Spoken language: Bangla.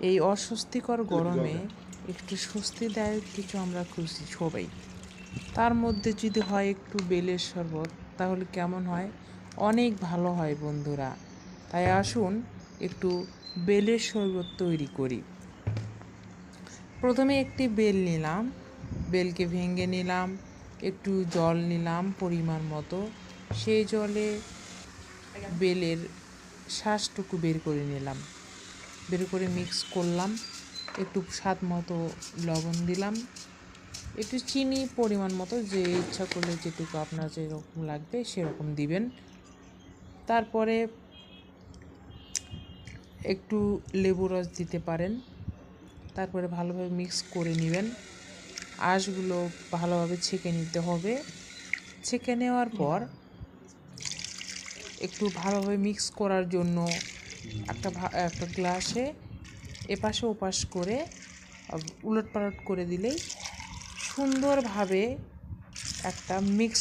এই অস্বস্তিকর গরমে একটু স্বস্তিদায়ক কিছু আমরা খুঁজছি সবাই। তার মধ্যে যদি হয় একটু বেলের শরবত, তাহলে কেমন হয়? অনেক ভালো হয় বন্ধুরা। তাই আসুন একটু বেলের শরবত তৈরি করি। প্রথমে একটি বেল নিলাম, বেলকে ভেঙে নিলাম, একটু জল নিলাম পরিমাণ মতো, সেই জলে বেলের শ্বাসটুকু বের করে নিলাম, বের করে মিক্স করলাম, একটু স্বাদ মতো লবণ দিলাম, একটু চিনি পরিমাণ মতো, যে ইচ্ছা করলে যেটুকু আপনার যেরকম লাগবে সেরকম দিবেন। তারপরে একটু লেবু রস দিতে পারেন। তারপরে ভালোভাবে মিক্স করে নেবেন। আঁশগুলো ভালোভাবে ছেঁকে নিতে হবে। ছেঁকে নেওয়ার পর একটু ভালোভাবে মিক্স করার জন্য একটা গ্লাসে এপাশে ওপাশ করে উলটপালট করে দিলেই সুন্দরভাবে একটা মিক্স